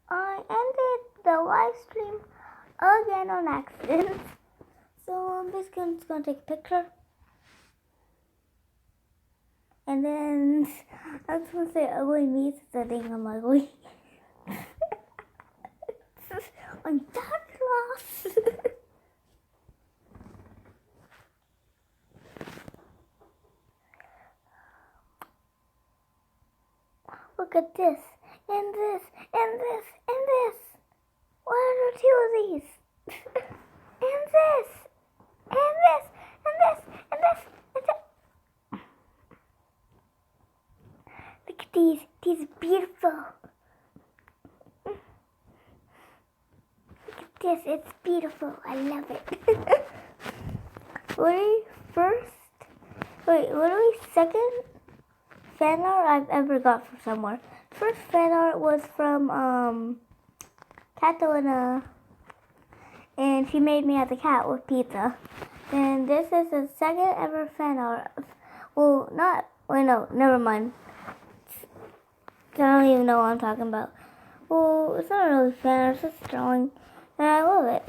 I ended the live stream again on accident. So I'm just gonna take a picture. And then I was gonna say ugly me since I think I'm ugly. I'm that lost. Look at this, and this, and this, and this. What are two of these? And this, and this, and this, and this, and this. Look at these. These are beautiful. Look at this. It's beautiful. I love it. What are we second fan art I've ever got from somewhere. First fan art was from Catalina, and she made me as a cat with pizza. And this is the second ever fan art. Well, no, never mind. I don't even know what I'm talking about. Well, it's not really fan art, it's just drawing, and I love it.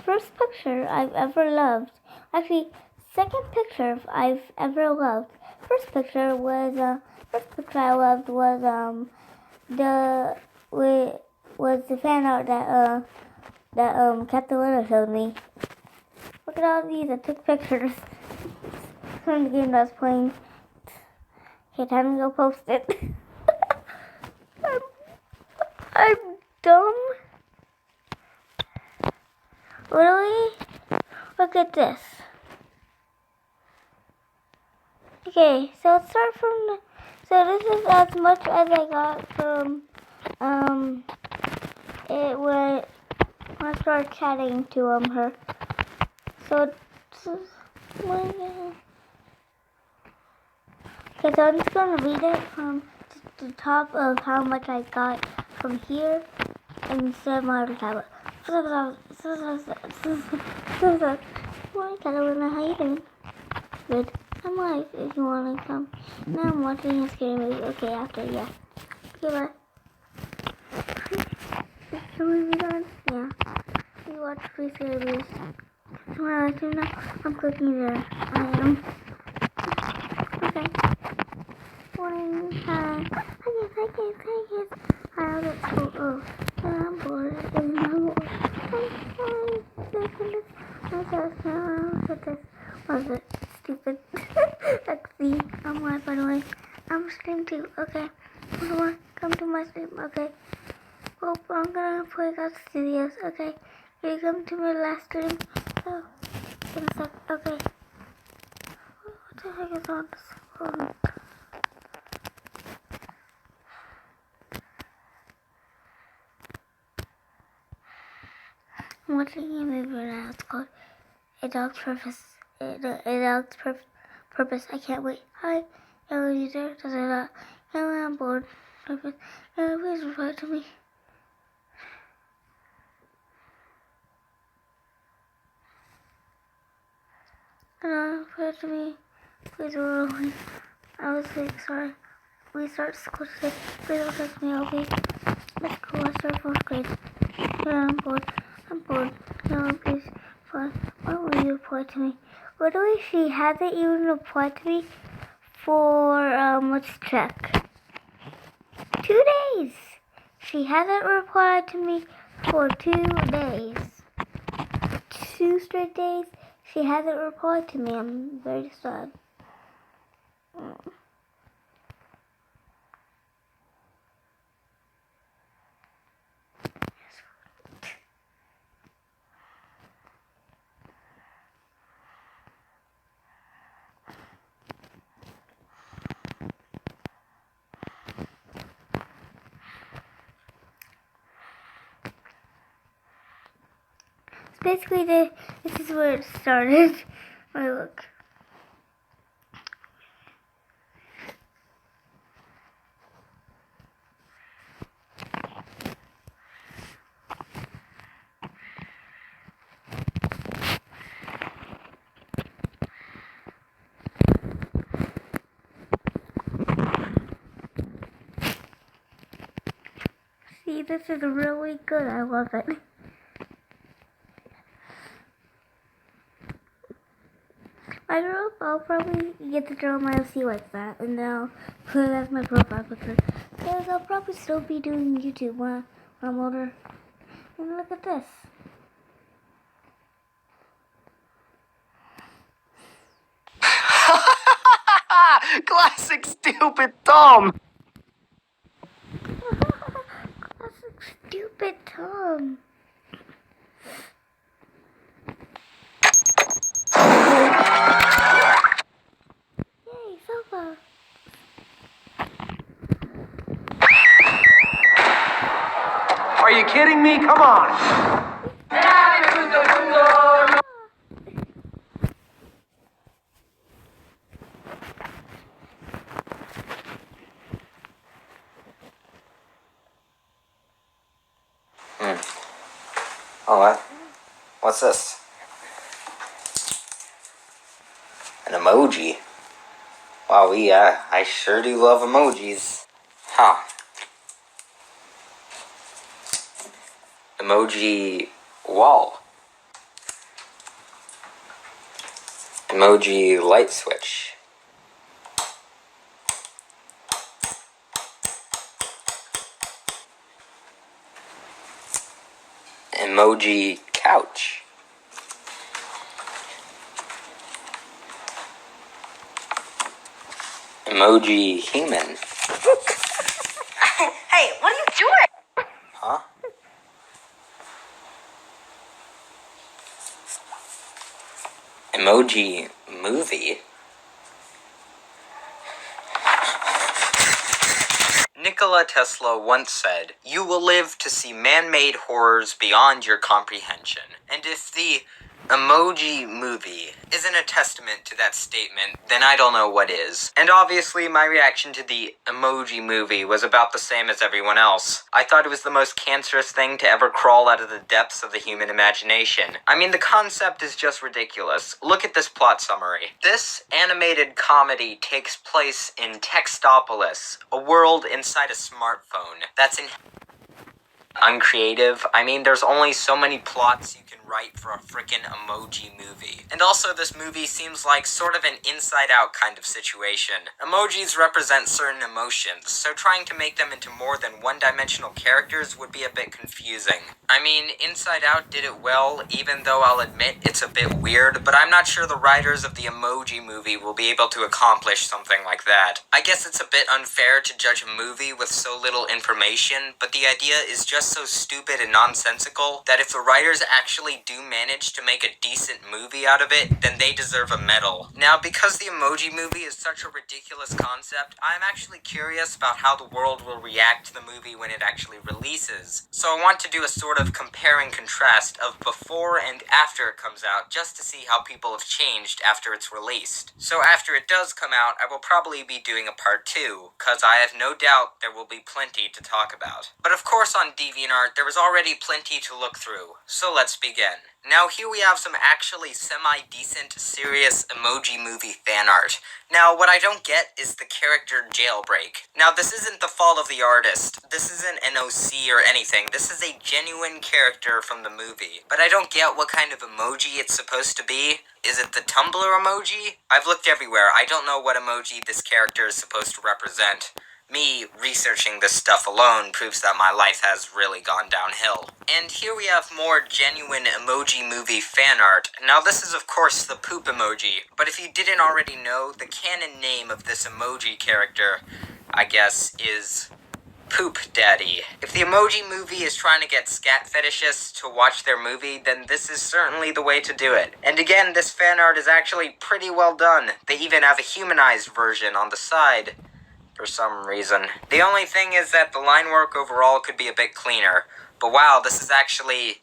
First picture I've ever loved. Actually, second picture I've ever loved. First picture I loved was the fan art that Catalina showed me. Look at all these. I took pictures from the game that I was playing. Okay, time to go post it. I'm dumb. Literally, look at this. Okay, so let's start from so this is as much as I got from it when I started chatting to her. So okay, so I'm just gonna read it from the top of how much I got from here instead of my other tablet. Morning, Catalina, how you doing? Good. I'm live if you want to come. Now I'm watching a scary movie. Okay, after, yeah. Okay, bye. Is the movie done? Yeah. We watch 3 scary movies. Tomorrow, I do know I'm clicking there. I am. Okay. Morning, hi. Hi, guys. Hi, I was at school. Oh, I'm bored. I'm bored. Was it stupid? Lexi, I'm live by the way. I'm stream too. Okay. Come to my stream. Okay. Well, I'm gonna play God Studios. Okay. Can you come to my last stream? Oh, in a sec. Okay. What the heck is on this phone? I'm watching a movie right now. It's called A Dog's Purpose. A Dog's Purpose. I can't wait. Hi, hello user. Hello, I'm bored. Purpose. Please reply to me. Reply to me. Please reply. I was sick. Sorry. We start school today. Please don't text me. Okay. Let's go. I start 4th grade. Yeah, I'm bored. No, please. Fine. Why will you reply to me? Literally, she hasn't even replied to me for, let's check. 2 days. She hasn't replied to me for 2 days. 2 straight days. She hasn't replied to me. I'm very sad. Basically, this is where it started. Oh, look. See, this is really good. I love it. I grew up, I'll probably get to draw my OC like that, and then I'll put it as my profile picture. Because I'll probably still be doing YouTube when I'm older. And look at this. Classic stupid Tom! Classic stupid Tom. Yay, Sofa. Are you kidding me? Come on! Oh, what's this? An emoji? Wow, I sure do love emojis. Huh. Emoji wall. Emoji light switch. Emoji couch. Emoji human. Hey, what are you doing? Huh? Emoji movie. Nikola Tesla once said, "You will live to see man-made horrors beyond your comprehension." And if the Emoji Movie isn't a testament to that statement, then I don't know what is. And obviously, my reaction to the Emoji Movie was about the same as everyone else. I thought it was the most cancerous thing to ever crawl out of the depths of the human imagination. I mean, the concept is just ridiculous. Look at this plot summary. This animated comedy takes place in Textopolis, a world inside a smartphone. That's uncreative. I mean, there's only so many plots you can write for a frickin' Emoji Movie. And also, this movie seems like sort of an inside-out kind of situation. Emojis represent certain emotions, so trying to make them into more than one-dimensional characters would be a bit confusing. I mean, Inside Out did it well, even though I'll admit it's a bit weird, but I'm not sure the writers of the Emoji Movie will be able to accomplish something like that. I guess it's a bit unfair to judge a movie with so little information, but the idea is just so stupid and nonsensical that if the writers actually do manage to make a decent movie out of it, then they deserve a medal. Now, because the Emoji Movie is such a ridiculous concept, I'm actually curious about how the world will react to the movie when it actually releases. So I want to do a sort of compare and contrast of before and after it comes out, just to see how people have changed after it's released. So after it does come out, I will probably be doing a part 2, cause I have no doubt there will be plenty to talk about. But of course on DeviantArt, there was already plenty to look through, so let's begin. Now here we have some actually semi-decent, serious Emoji Movie fan art. Now, what I don't get is the character Jailbreak. Now, this isn't the fault of the artist. This isn't an OC or anything. This is a genuine character from the movie. But I don't get what kind of emoji it's supposed to be. Is it the Tumblr emoji? I've looked everywhere. I don't know what emoji this character is supposed to represent. Me researching this stuff alone proves that my life has really gone downhill. And here we have more genuine Emoji Movie fan art. Now this is of course the poop emoji, but if you didn't already know, the canon name of this emoji character, I guess, is Poop Daddy. If the Emoji Movie is trying to get scat fetishists to watch their movie, then this is certainly the way to do it. And again, this fan art is actually pretty well done. They even have a humanized version on the side. For some reason. The only thing is that the line work overall could be a bit cleaner. But wow, this is actually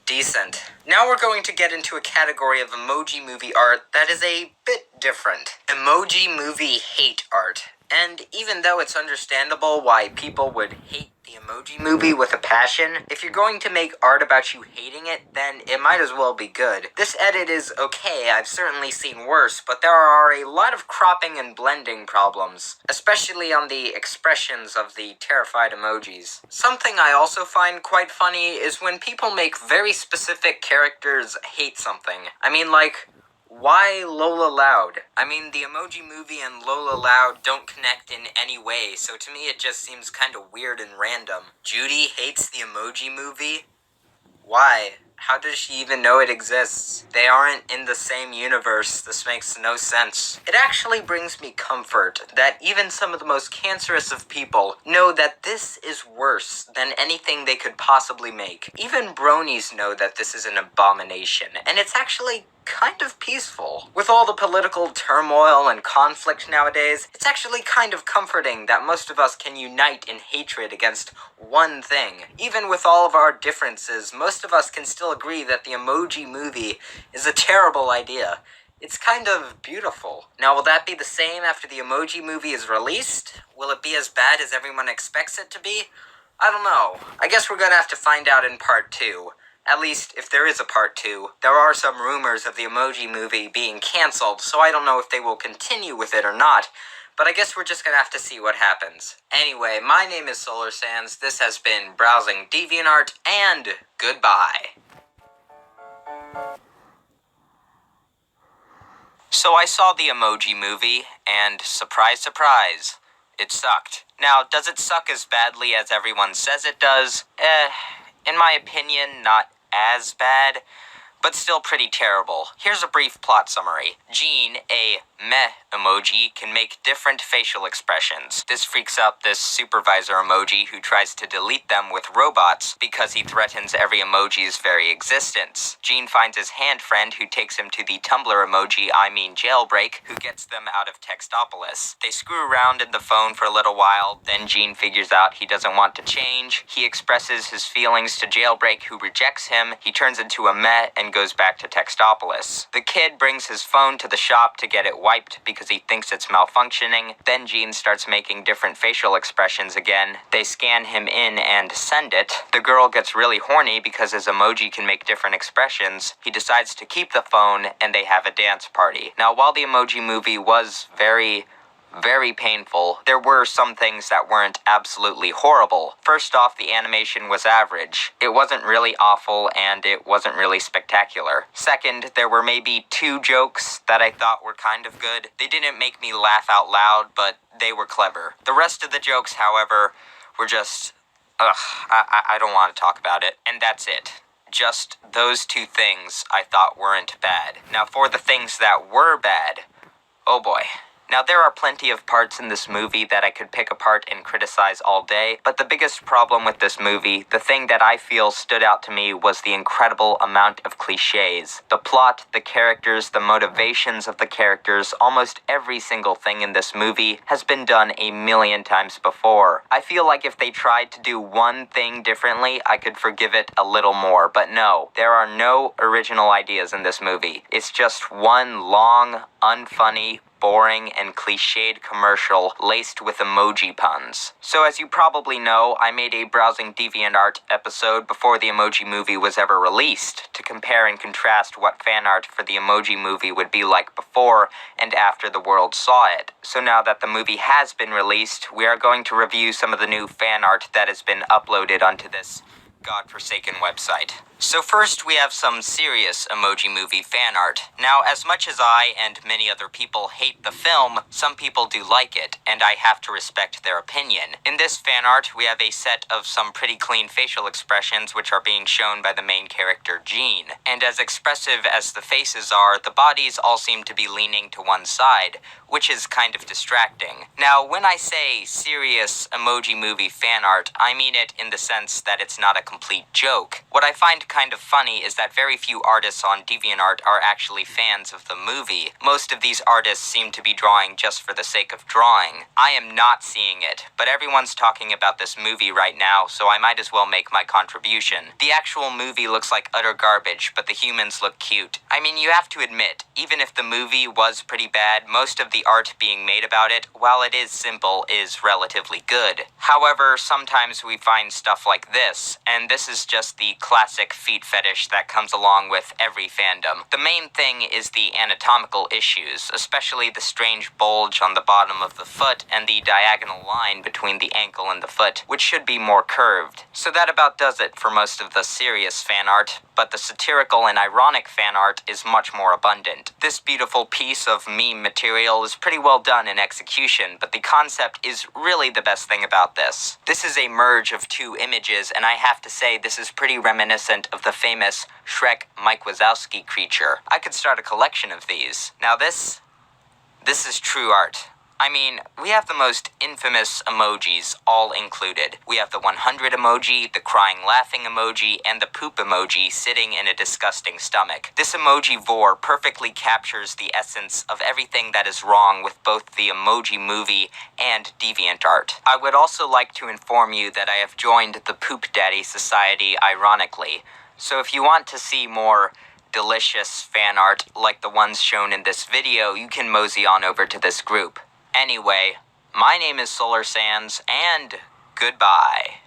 decent. Now we're going to get into a category of Emoji Movie art that is a bit different. Emoji Movie hate art. And even though it's understandable why people would hate the the Emoji Movie with a passion. If you're going to make art about you hating it, then it might as well be good. This edit is okay, I've certainly seen worse, but there are a lot of cropping and blending problems, especially on the expressions of the terrified emojis. Something I also find quite funny is when people make very specific characters hate something. I mean, like, why Lola Loud? I mean, the Emoji Movie and Lola Loud don't connect in any way, so to me it just seems kind of weird and random. Judy hates the Emoji Movie? Why? How does she even know it exists? They aren't in the same universe. This makes no sense. It actually brings me comfort that even some of the most cancerous of people know that this is worse than anything they could possibly make. Even bronies know that this is an abomination, and it's actually kind of peaceful. With all the political turmoil and conflict nowadays, it's actually kind of comforting that most of us can unite in hatred against one thing. Even with all of our differences, most of us can still agree that the Emoji Movie is a terrible idea. It's kind of beautiful. Now, will that be the same after the Emoji Movie is released? Will it be as bad as everyone expects it to be? I don't know. I guess we're gonna have to find out in part 2. At least, if there is a part 2, there are some rumors of the Emoji Movie being cancelled, so I don't know if they will continue with it or not, but I guess we're just gonna have to see what happens. Anyway, my name is Solar Sands, this has been Browsing DeviantArt, and goodbye. So I saw the Emoji Movie, and surprise, surprise, it sucked. Now, does it suck as badly as everyone says it does? In my opinion, not as bad, but still pretty terrible. Here's a brief plot summary. Jean, a meh emoji, can make different facial expressions. This freaks out this supervisor emoji who tries to delete them with robots because he threatens every emoji's very existence. Jean finds his hand friend who takes him to the Tumblr emoji, Jailbreak, who gets them out of Textopolis. They screw around in the phone for a little while, then Jean figures out he doesn't want to change. He expresses his feelings to Jailbreak, who rejects him. He turns into a meh and goes back to Textopolis. The kid brings his phone to the shop to get it wiped because he thinks it's malfunctioning. Then Jean starts making different facial expressions again. They scan him in and send it. The girl gets really horny because his emoji can make different expressions. He decides to keep the phone and they have a dance party. Now, while the Emoji Movie was very painful, there were some things that weren't absolutely horrible. First off, the animation was average. It wasn't really awful, and it wasn't really spectacular. Second, there were maybe 2 jokes that I thought were kind of good. They didn't make me laugh out loud, but they were clever. The rest of the jokes, however, were just, I don't want to talk about it. And that's it. Just those 2 things I thought weren't bad. Now, for the things that were bad, oh boy. Now, there are plenty of parts in this movie that I could pick apart and criticize all day, but the biggest problem with this movie, the thing that I feel stood out to me, was the incredible amount of cliches. The plot, the characters, the motivations of the characters, almost every single thing in this movie has been done a million times before. I feel like if they tried to do one thing differently, I could forgive it a little more, but no, there are no original ideas in this movie. It's just one long, unfunny, boring and cliched commercial laced with emoji puns. So as you probably know, I made a Browsing DeviantArt episode before the Emoji Movie was ever released to compare and contrast what fan art for the Emoji Movie would be like before and after the world saw it. So now that the movie has been released, we are going to review some of the new fan art that has been uploaded onto this godforsaken website. So first, we have some serious Emoji Movie fan art. Now, as much as I and many other people hate the film, some people do like it, and I have to respect their opinion. In this fan art, we have a set of some pretty clean facial expressions which are being shown by the main character, Jean. And as expressive as the faces are, the bodies all seem to be leaning to one side, which is kind of distracting. Now, when I say serious Emoji Movie fan art, I mean it in the sense that it's not a complete joke. What I find kind of funny is that very few artists on DeviantArt are actually fans of the movie. Most of these artists seem to be drawing just for the sake of drawing. I am not seeing it, but everyone's talking about this movie right now, so I might as well make my contribution. The actual movie looks like utter garbage, but the humans look cute. I mean, you have to admit, even if the movie was pretty bad, most of the art being made about it, while it is simple, is relatively good. However, sometimes we find stuff like this, and this is just the classic feet fetish that comes along with every fandom. The main thing is the anatomical issues, especially the strange bulge on the bottom of the foot and the diagonal line between the ankle and the foot, which should be more curved. So that about does it for most of the serious fan art, but the satirical and ironic fan art is much more abundant. This beautiful piece of meme material is pretty well done in execution, but the concept is really the best thing about this. This is a merge of two images, and I have to say this is pretty reminiscent of the famous Shrek Mike Wazowski creature. I could start a collection of these. Now this is true art. I mean, we have the most infamous emojis all included. We have the 100 emoji, the crying laughing emoji, and the poop emoji sitting in a disgusting stomach. This emoji vor perfectly captures the essence of everything that is wrong with both the Emoji Movie and DeviantArt. I would also like to inform you that I have joined the Poop Daddy Society ironically. So if you want to see more delicious fan art like the ones shown in this video, you can mosey on over to this group. Anyway, my name is Solar Sands, and goodbye.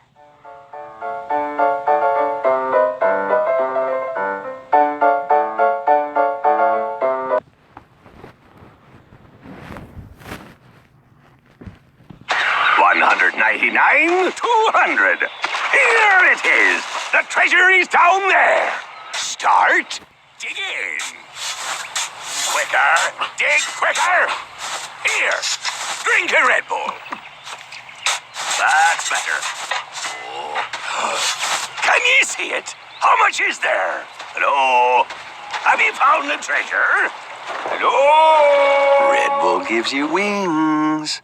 $199, $200. Here it is. The treasure is down there. Start digging. Quicker, dig quicker. Here, drink a Red Bull. That's better. Oh. Can you see it? How much is there? Hello? Have you found the treasure? Hello? Red Bull gives you wings.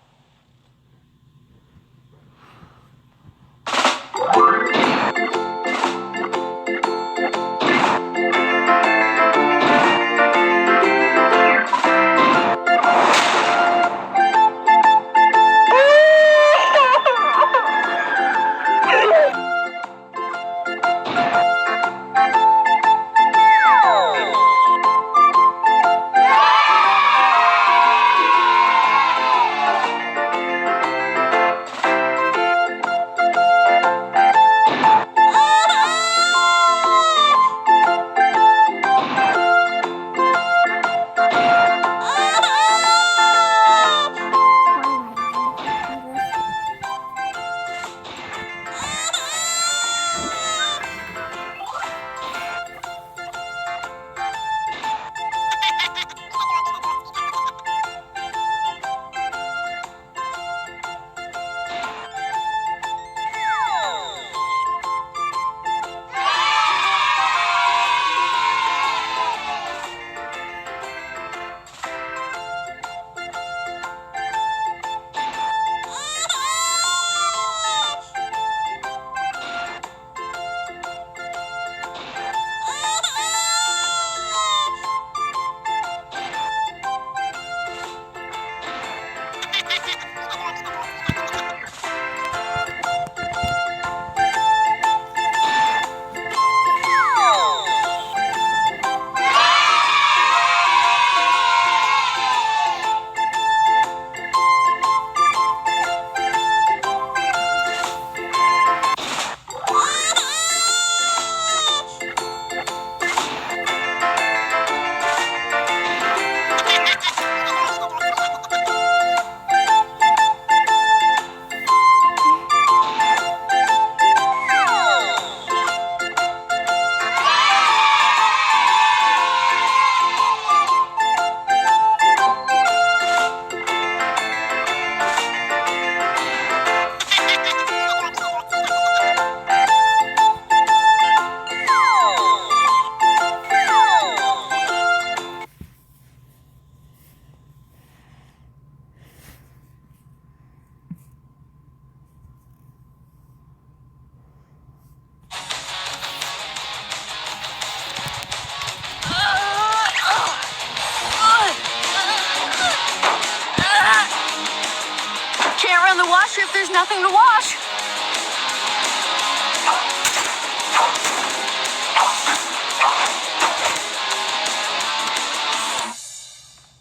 wash if there's nothing to wash.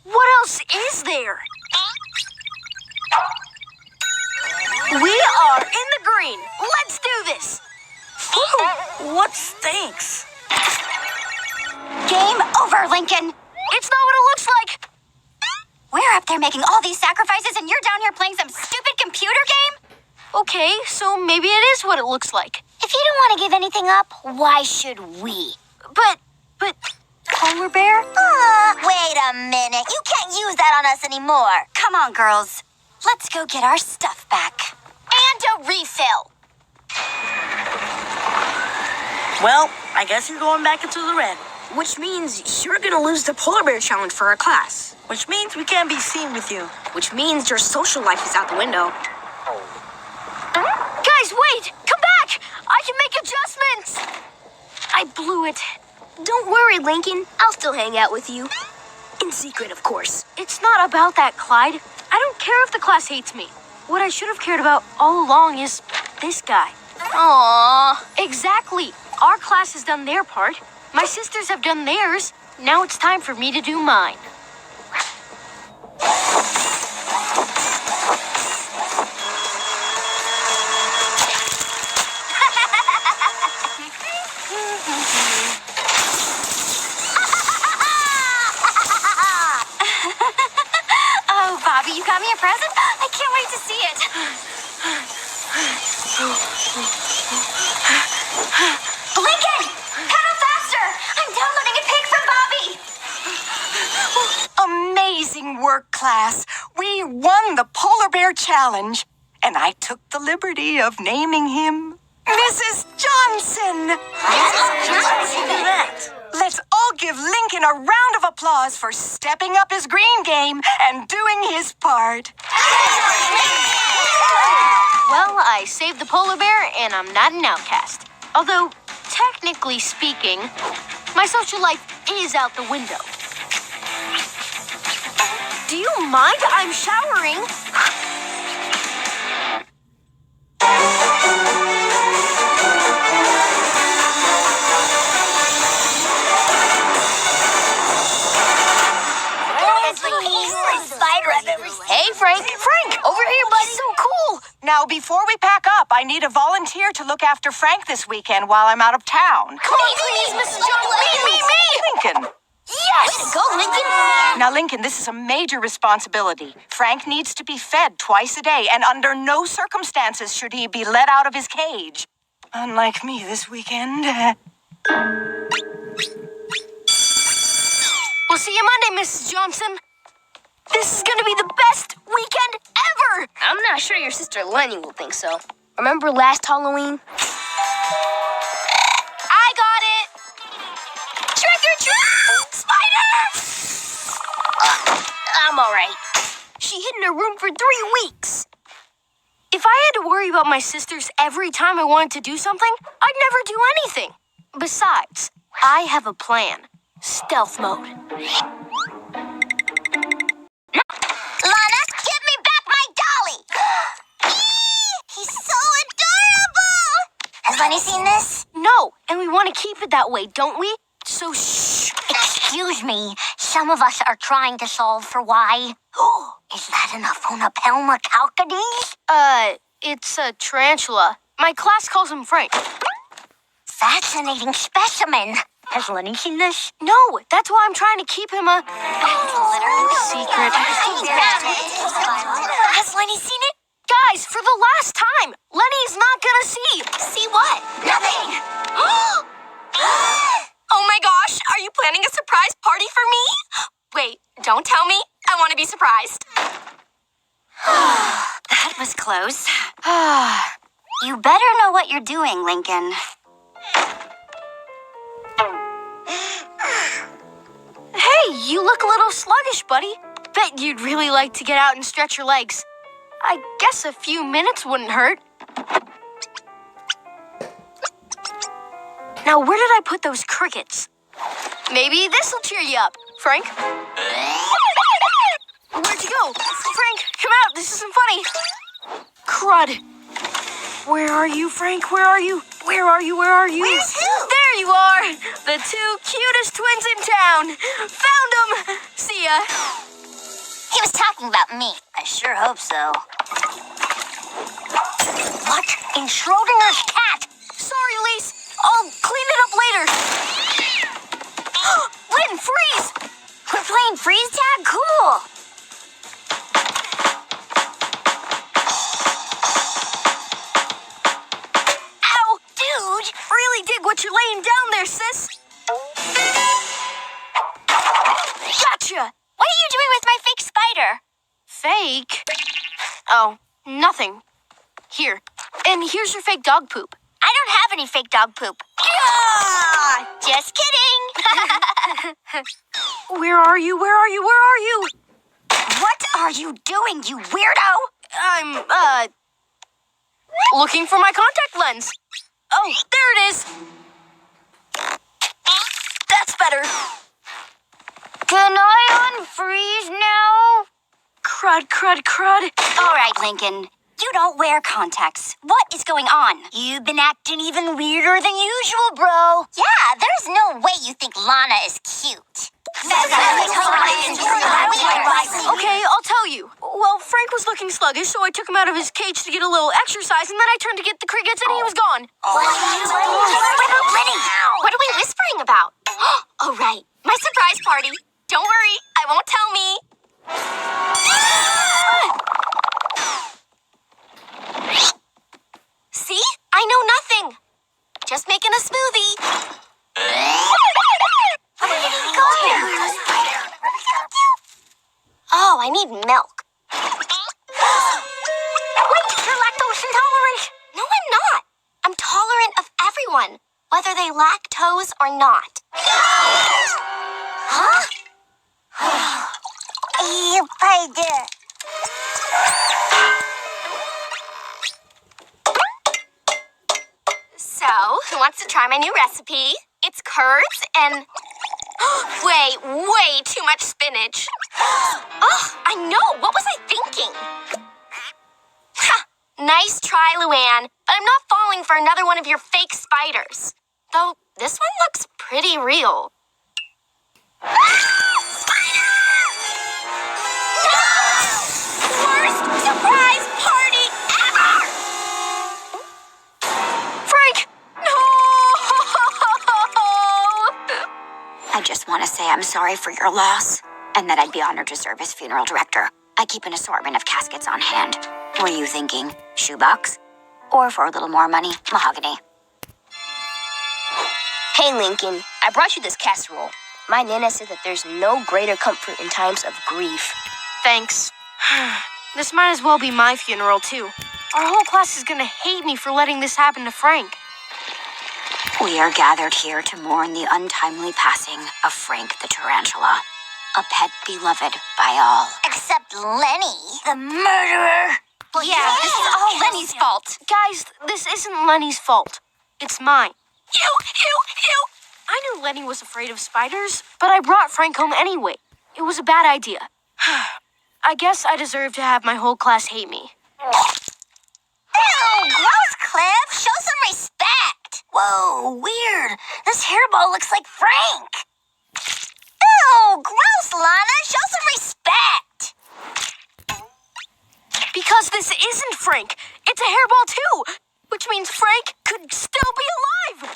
What else is there? We are in the green. Let's do this. What stinks? Game over, Lincoln. It's not what it looks like. We're up there making all these sacrifices and you're down here playing some stupid computer game? Okay, so maybe it is what it looks like. If you don't want to give anything up, why should we? But, Polar Bear? Wait a minute. You can't use that on us anymore. Come on, girls. Let's go get our stuff back. And a refill. Well, I guess you're going back into the red. Which means you're gonna lose the Polar Bear Challenge for our class. Which means we can't be seen with you. Which means your social life is out the window. Guys, wait! Come back! I can make adjustments! I blew it. Don't worry, Lincoln. I'll still hang out with you. In secret, of course. It's not about that, Clyde. I don't care if the class hates me. What I should have cared about all along is this guy. Aww. Exactly. Our class has done their part. My sisters have done theirs. Now it's time for me to do mine. Oh, Bobby, you got me a present? I can't wait to see it. Lincoln! Pedal faster! I'm downloading a pic from Bobby! Amazing work, class. We won the Polar Bear Challenge, and I took the liberty of naming him Mrs. Johnson. Let's all give Lincoln a round of applause for stepping up his green game and doing his part. Well, I saved the polar bear, and I'm not an outcast. Although, technically speaking, my social life is out the window. Do you mind? I'm showering. Hey, Frank. Frank, over here, buddy. So cool. Now, before we pack up, I need a volunteer to look after Frank this weekend while I'm out of town. Please, Mrs. Johnson. Me. Lincoln. Yes. Way to go, Lincoln. Now, Lincoln, this is a major responsibility. Frank needs to be fed twice a day, and under no circumstances should he be let out of his cage. Unlike me this weekend. We'll see you Monday, Mrs. Johnson. This is gonna be the best weekend ever! I'm not sure your sister Lenny will think so. Remember last Halloween? I got it! Trick or treat! Spider! I'm alright. She hid in her room for 3 weeks. If I had to worry about my sisters every time I wanted to do something, I'd never do anything. Besides, I have a plan. Stealth mode. Lana, give me back my dolly! He's so adorable! Has Lenny seen this? No, and we want to keep it that way, don't we? So shh. Excuse me, some of us are trying to solve for why. Is that an Aphonopelma calcades? It's a tarantula. My class calls him Frank. Fascinating specimen. Has Lenny seen this? No, that's why I'm trying to keep him a secret. Has Lenny seen it? Guys, for the last time, Lenny's not gonna see. See what? Nothing. Oh my gosh, are you planning a surprise party for me? Wait, don't tell me. I want to be surprised. That was close. You better know what you're doing, Lincoln. Hey, you look a little sluggish, buddy. Bet you'd really like to get out and stretch your legs. I guess a few minutes wouldn't hurt. Now, where did I put those crickets? Maybe this'll cheer you up. Frank? Where'd you go? Frank, come out. This isn't funny. crud. Where are you, Frank? Where are you? Where are you? Where are you? Where's who? There you are! The two cutest twins in town! Found them! See ya! He was talking about me. I sure hope so. What? In Schrodinger's cat? Sorry, Lise. I'll clean it up later. Lynn, freeze! We're playing freeze tag? Cool. Ow! Dude! Really dig what you're laying down there, sis. Gotcha! What are you doing with my fake spider? Fake? Oh, nothing. Here. And here's your fake dog poop. I don't have any fake dog poop. Yeah! Just kidding. Where are you? Where are you? Where are you? What are you doing, you weirdo? I'm, looking for my contact lens. Oh, there it is. That's better. Can I unfreeze now? Crud, crud, crud. All right, Lincoln. You don't wear contacts. What is going on? You've been acting even weirder than usual, bro. Yeah, there's no way you think Lana is cute. Okay, I'll tell you. Well, Frank was looking sluggish, so I took him out of his cage to get a little exercise, and then I turned to get the crickets, and he was gone. What about Lenny? What are we whispering about? Oh, right. My surprise party. Don't worry, I won't tell me. See? I know nothing. Just making a smoothie. Oh, I need milk. Wait, you're lactose intolerant. No, I'm not. I'm tolerant of everyone, whether they lactose or not. Huh? You played it. So, who wants to try my new recipe? It's curds and... way too much spinach. Oh, I know. What was I thinking? Ha! Nice try, Luann, but I'm not falling for another one of your fake spiders. Though, this one looks pretty real. Spider! No! Worst surprise party ever! Frank! No! I just want to say I'm sorry for your loss, and that I'd be honored to serve as funeral director. I keep an assortment of caskets on hand. What are you thinking? Shoebox? Or for a little more money, mahogany? Hey, Lincoln, I brought you this casserole. My Nana said that there's no greater comfort in times of grief. Thanks. This might as well be my funeral, too. Our whole class is gonna hate me for letting this happen to Frank. We are gathered here to mourn the untimely passing of Frank the Tarantula, a pet beloved by all. Except Lenny, the murderer. Well, yeah, this is all Lenny's fault. Guys, this isn't Lenny's fault. It's mine. You! I knew Lenny was afraid of spiders, but I brought Frank home anyway. It was a bad idea. I guess I deserve to have my whole class hate me. Ew, gross, Cliff. Show some respect. Whoa, weird. This hairball looks like Frank. Ew, gross, Lana. Show some respect. Because this isn't Frank. It's a hairball, too. Which means Frank could still be alive.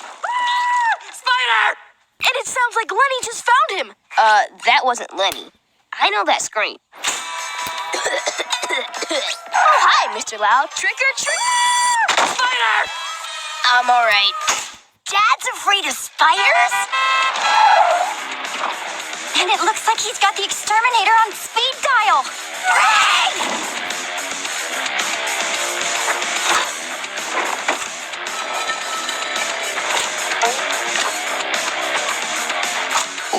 Spider! And it sounds like Lenny just found him. That wasn't Lenny. I know that scream. Oh, hi, Mr. Loud. Trick or treat! Spider! I'm all right. Dad's afraid of spiders? And it looks like he's got the exterminator on speed dial. Frank!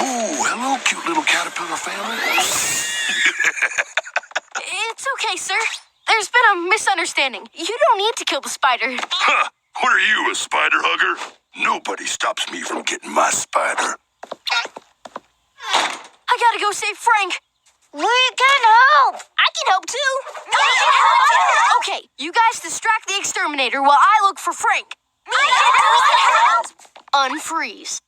Oh, hello, cute little caterpillar family. It's okay, sir. There's been a misunderstanding. You don't need to kill the spider. Huh. What are you, a spider hugger? Nobody stops me from getting my spider. I gotta go save Frank. We can help. I can help too. Okay, you guys distract the exterminator while I look for Frank. Unfreeze.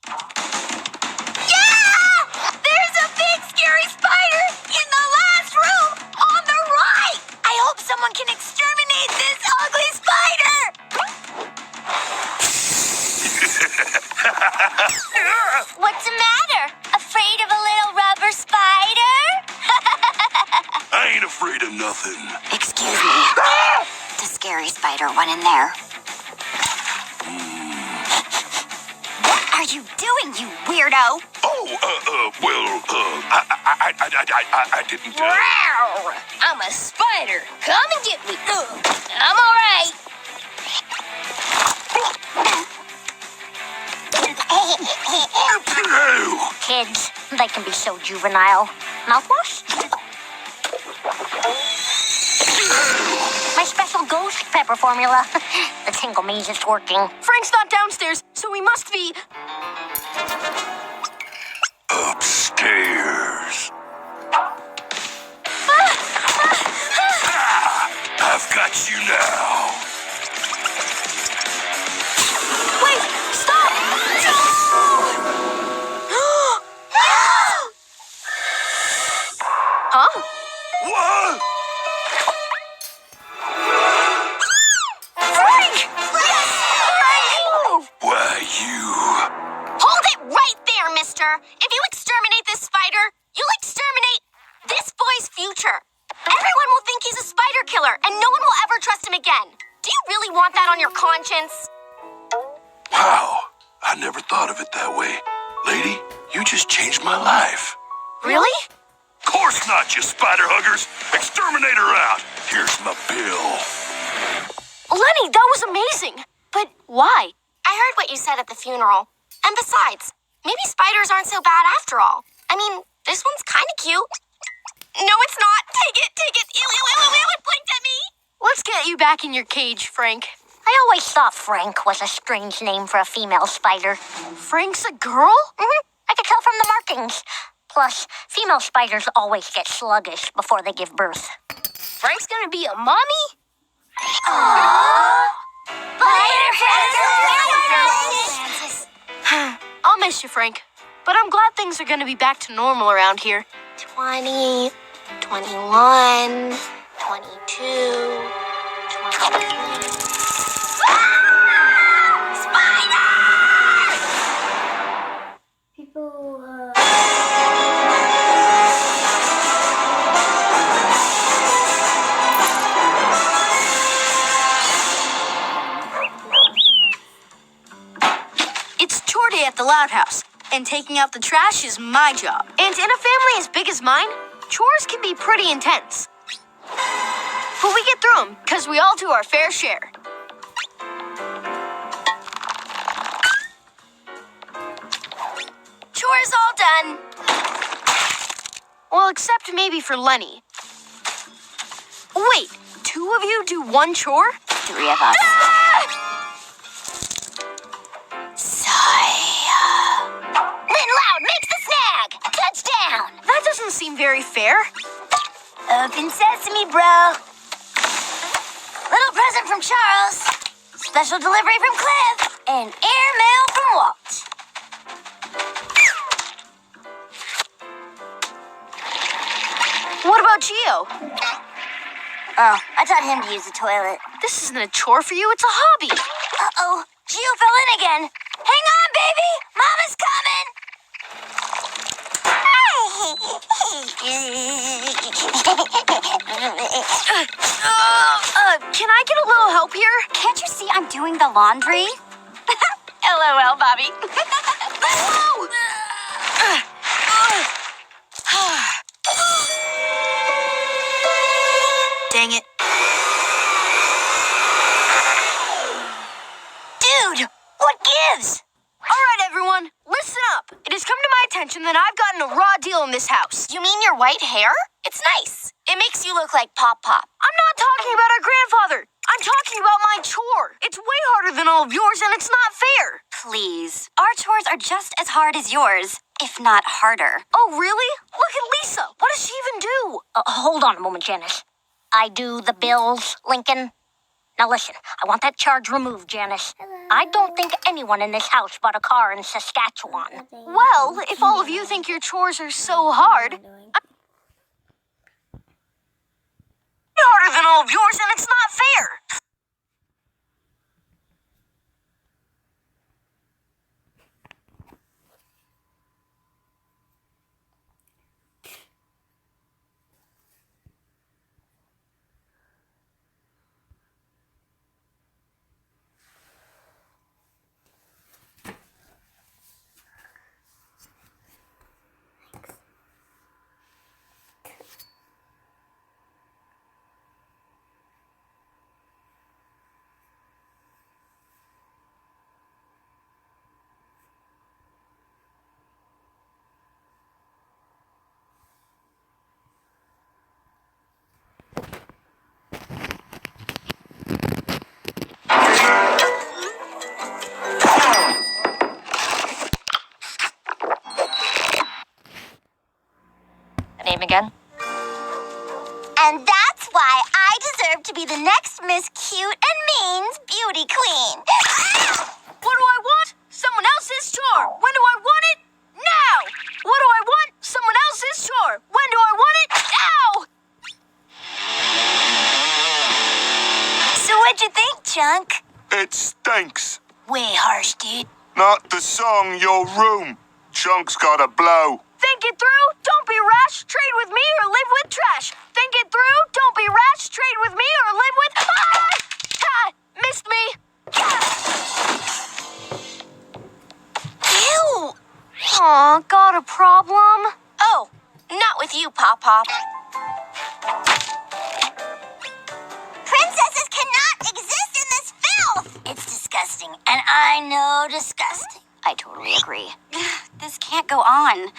Yeah! There's a big scary spider in the last room on the right! I hope someone can exterminate this ugly spider! What's the matter? Afraid of a little rubber spider? I ain't afraid of nothing. Excuse me. The scary spider went in there. What are you doing, you weirdo? I didn't. Wow! I'm a spider. Come and get me. I'm all right. Kids, they can be so juvenile. Mouthwash? My special ghost pepper formula. The tingle means it's working. Frank's not downstairs, so we must be... Upstairs. I've got you now. Wait! Stop! Huh? What? Frank! Why, you? Hold it right there, mister. If you exterminate this spider, you'll exterminate this boy's future. Everyone will think he's a spider killer, and no one will ever trust him again. Do you really want that on your conscience? Wow, I never thought of it that way. Lady, you just changed my life. Really? Course not, you spider huggers. Exterminator out. Here's my bill. Lenny, that was amazing. But why? I heard what you said at the funeral. And besides, maybe spiders aren't so bad after all. I mean, this one's kind of cute. No, it's not. Take it. Ew, it blinked at me. Let's get you back in your cage, Frank. I always thought Frank was a strange name for a female spider. Frank's a girl? I could tell from the markings. Plus, female spiders always get sluggish before they give birth. Frank's gonna be a mommy? I'll miss you, Frank. But I'm glad things are gonna be back to normal around here. 20, 21, 22, 23. People, It's chore day at the Loud House, and taking out the trash is my job. And in a family as big as mine, chores can be pretty intense. But we get through them, because we all do our fair share. Chores all done. Well, except maybe for Lenny. Wait, 2 of you do one chore? 3 of us. Lynn Loud makes the snag. Touchdown. That doesn't seem very fair. Open sesame, bro. Little present from Charles. Special delivery from Cliff. And airmail from Walt. What about Gio? Oh, I taught him to use the toilet. This isn't a chore for you, it's a hobby. Uh-oh, Gio fell in again. Hang on, baby. Mama's coming. Can I get a little help here? Can't you see I'm doing the laundry? LOL, Bobby. Dang it. Dude, what gives? All right, everyone, listen up. It has come to my attention that I've gotten a raw deal in this house. You mean your white hair? It's nice. It makes you look like Pop Pop. I'm not talking about our grandfather. I'm talking about my chore. It's way harder than all of yours, and it's not fair. Please. Our chores are just as hard as yours. if not harder. Oh, really? Look at Lisa. What does she even do? Hold on a moment, Janice. I do the bills, Lincoln. Now listen, I want that charge removed, Janice. I don't think anyone in this house bought a car in Saskatchewan. Well, if all of you think your chores are so hard, Harder than all of yours, and it's not fair. Name again? And that's why I deserve to be the next Miss Cute and Means beauty queen. what do I want? Someone else's chore. When do I want it? Now! What do I want? Someone else's chore. When do I want it? Now! So what'd you think, Chunk? It stinks. Way harsh, dude. Not the song, your room. Chunk's gotta blow. Think it through. Don't be rash. Trade with me or live with trash. Think it through. Don't be rash. Trade with me or live with... Ah! Missed me. Ew! Aw, got a problem? Oh, not with you, Pop Pop. Princesses cannot exist in this filth! It's disgusting, and I know disgusting. I totally agree. This can't go on.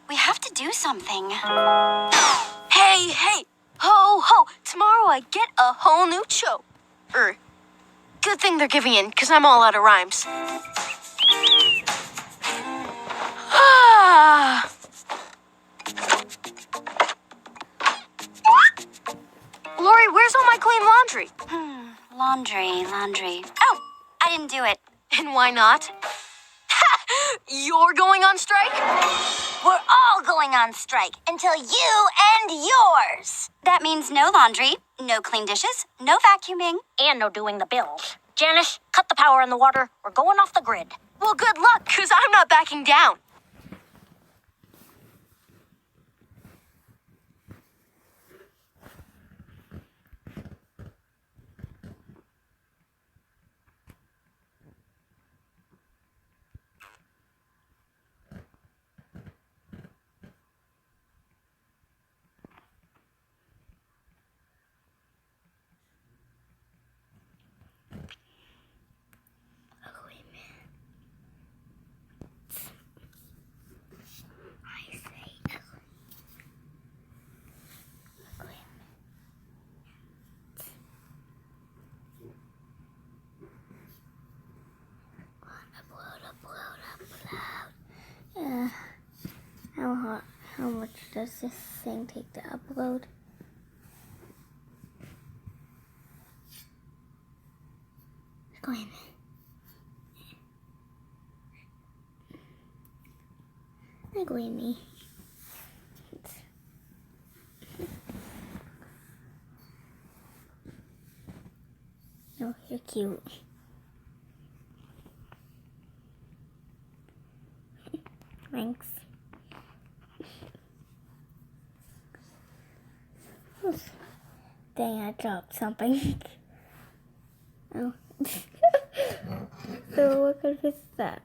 We have to do something. Hey, hey. Ho, ho. Tomorrow I get a whole new show. Good thing they're giving in, because I'm all out of rhymes. Lori, where's all my clean laundry? Laundry. Oh, I didn't do it. And why not? You're going on strike? We're all going on strike until you and yours. That means no laundry, no clean dishes, no vacuuming. And no doing the bills. Janice, cut the power and the water. We're going off the grid. Well, good luck, because I'm not backing down. How much does this thing take to upload? Go ahead. Go ahead, me. Oh, you're cute. Thanks. Dang, I dropped something. Oh. So what good is that?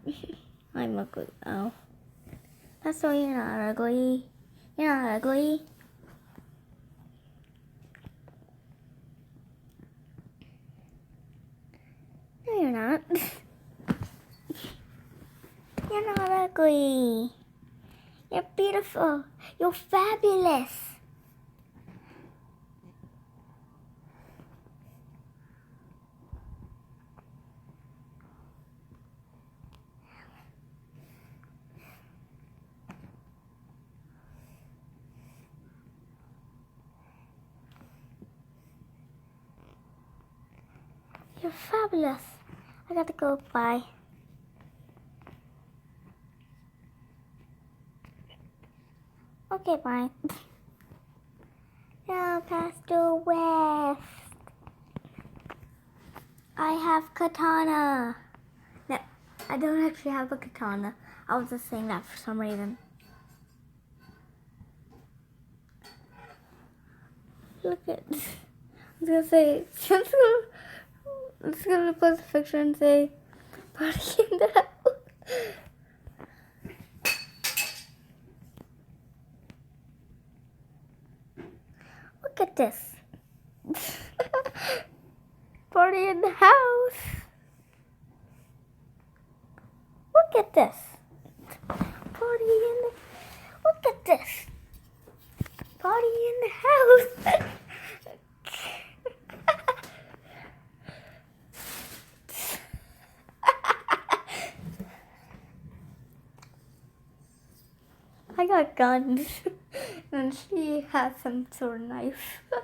I'm ugly. Oh. That's why you're not ugly. You're not ugly. No, you're not. You're not ugly. You're beautiful. You're fabulous. You're fabulous. I gotta go. Bye. Okay, bye. Now, Pastor West. I have katana. No, I don't actually have a katana. I was just saying that for some reason. Look at. I was gonna say. I'm just gonna post a picture and say, "Party in the house." Look at this. Party in the house. Look at this. Party in the. Look at this. Party in the house. I got guns, and she has some sort of knife. Look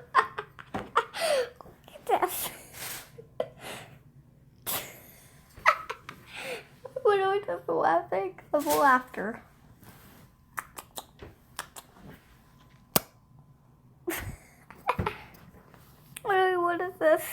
at this. What do I do for laughing? Of laughter. What is this?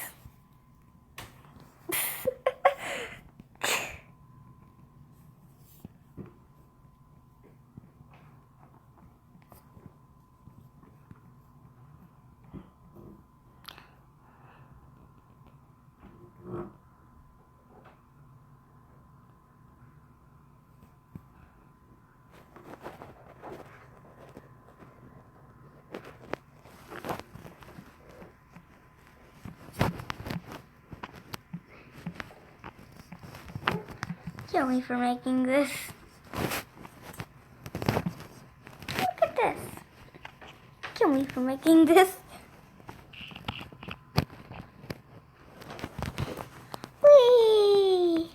Kill me for making this. Look at this. Kill me for making this. Whee!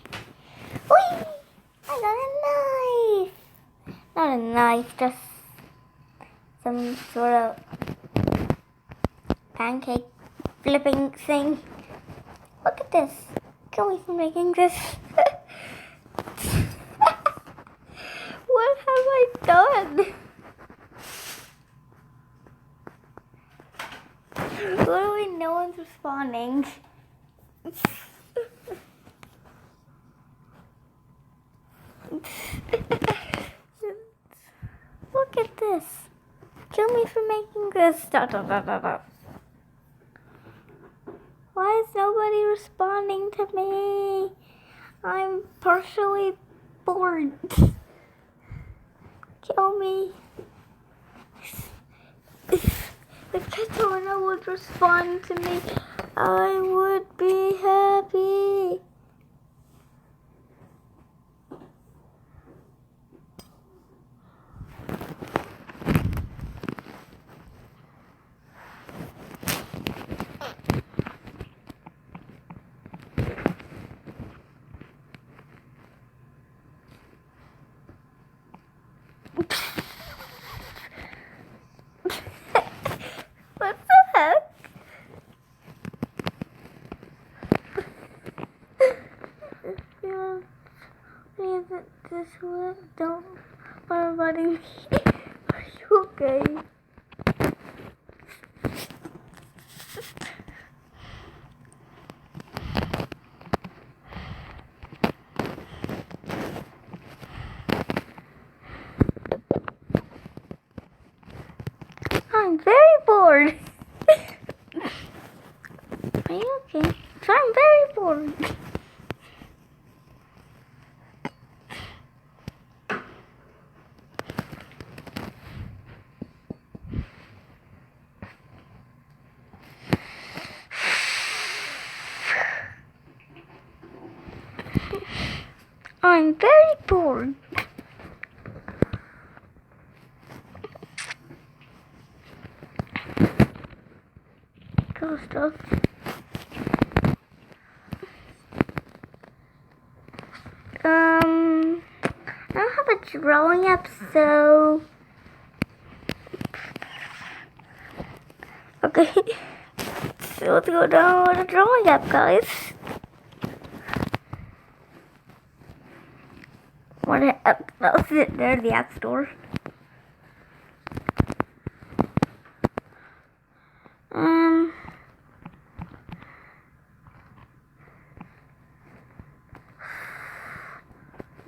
Whee! I got a knife. Not a knife, just some sort of pancake flipping thing. Look at this. Kill me for making this. What have I done? Literally no one's responding. Look at this. Kill me for making this. Why is nobody responding to me? I'm partially bored. Kill me. If Katana would respond to me, I would be happy. What the heck? This one, don't worry me. Are you okay? I'm very bored. Are you okay? So I'm very bored. I'm very bored. Cool stuff. I don't have a drawing app, so okay. So let's go download a drawing app, guys. What? That's it. There's the App Store.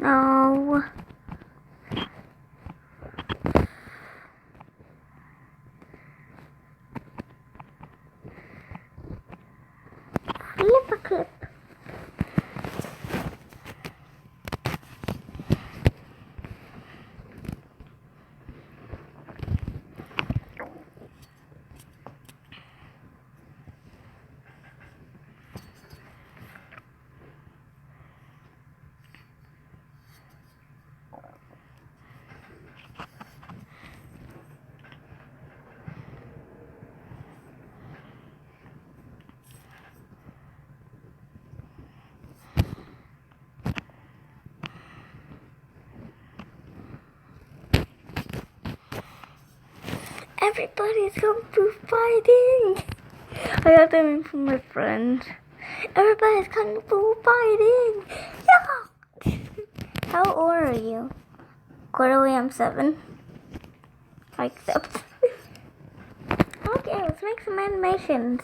No. Flip a clip. Everybody's kung fu fighting. I got them in from my friend. Everybody's kung fu fighting. Yeah. How old are you? Quarterly, I'm 7. I accept. Okay, let's make some animations.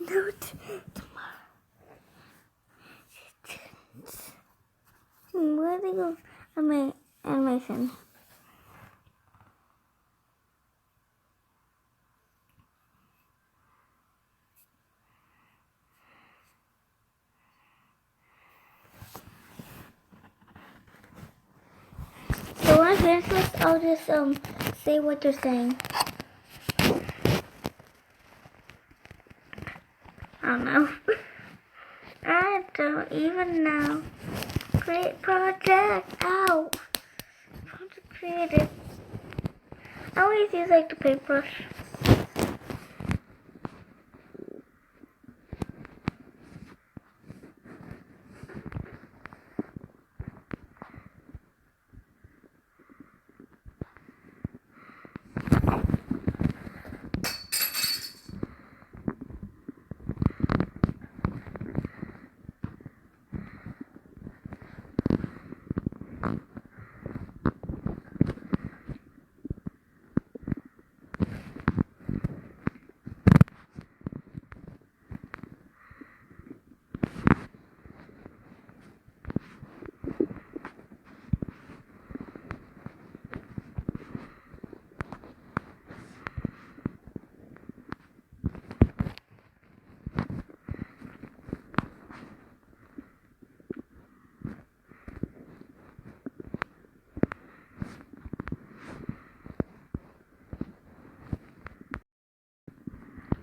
Note tomorrow. Where do they go? Animation. So when I finish this, I'll just say what they're saying. I don't know. I don't even know. Great project. Ow. Project created. I always use like the paintbrush.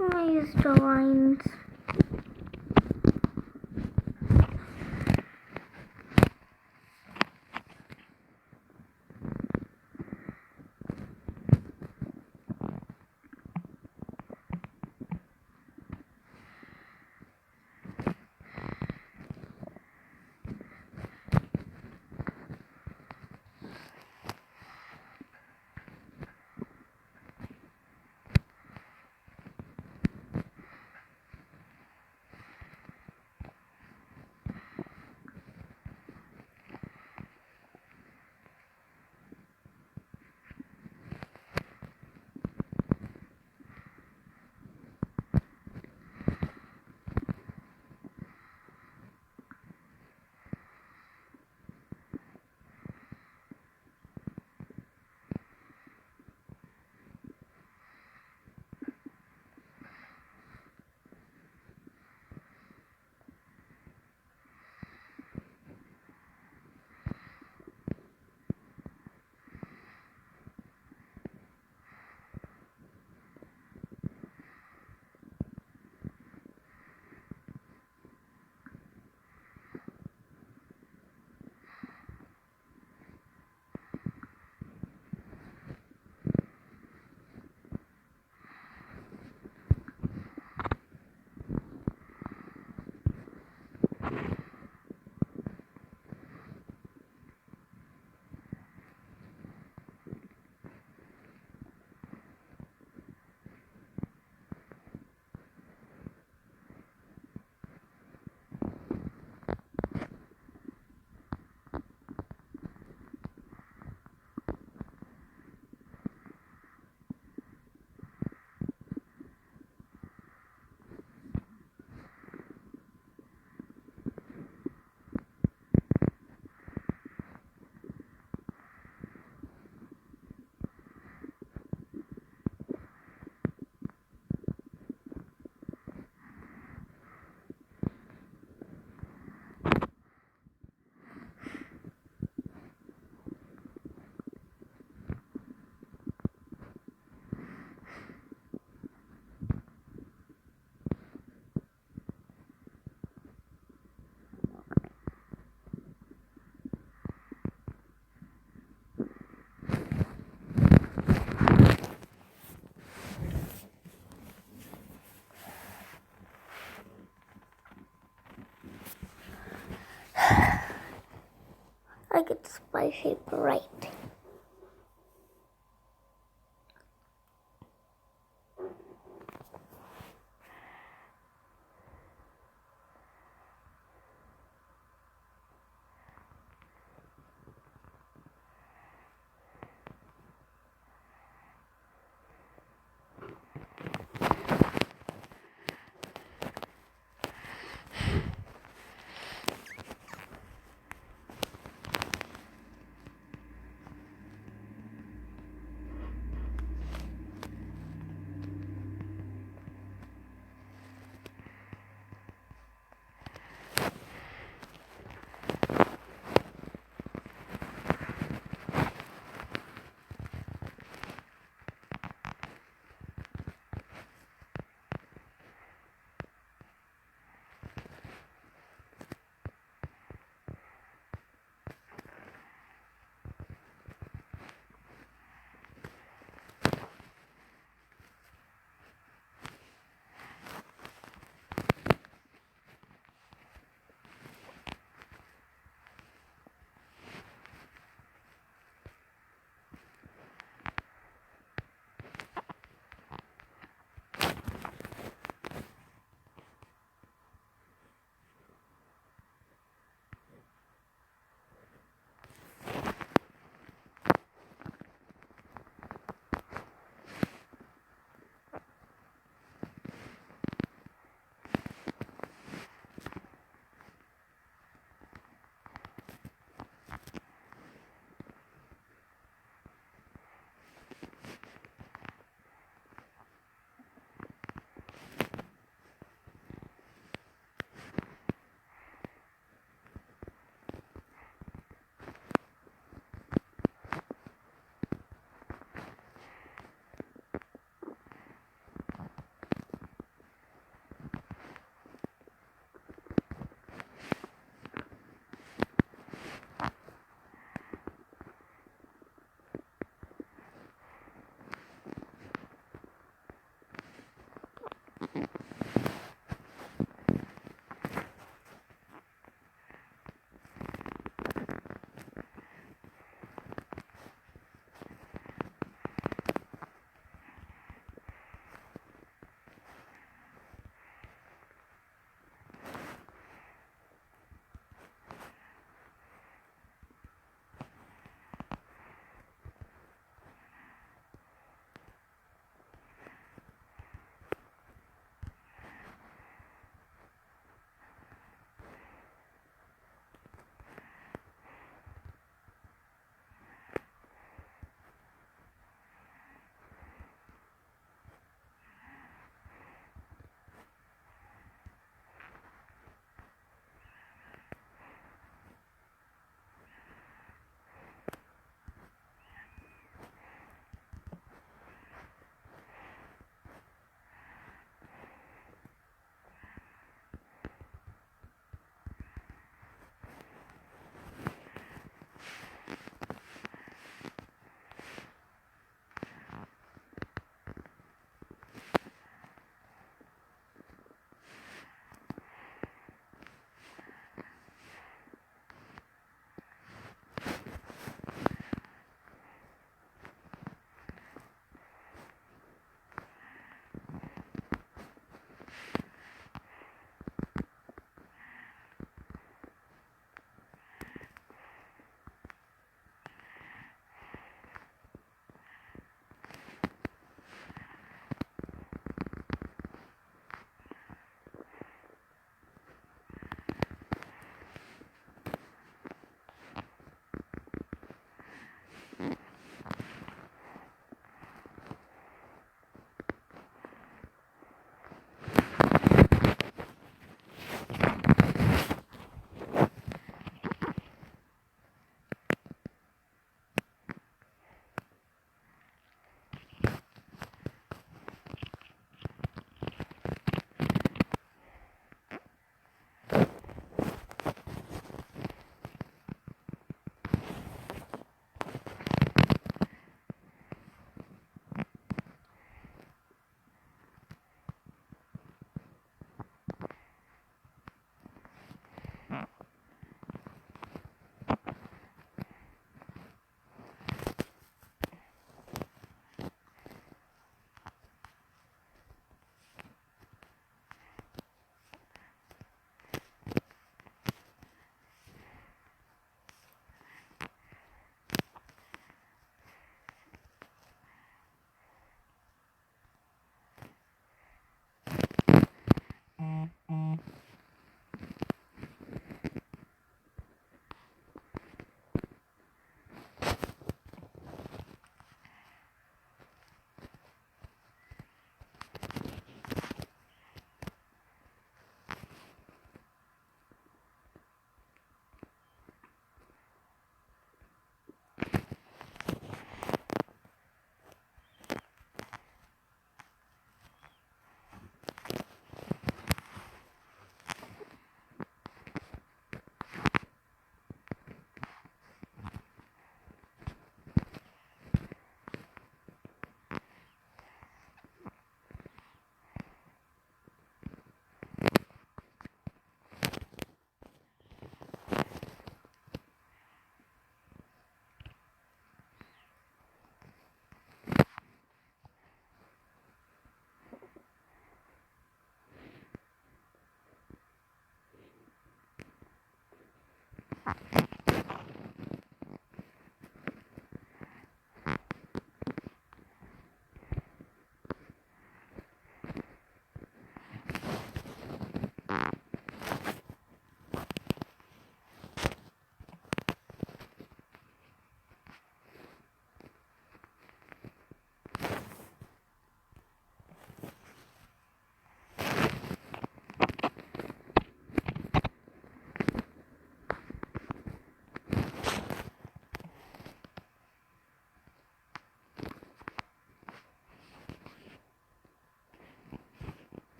I'm gonna use the lines. get the spider shape right.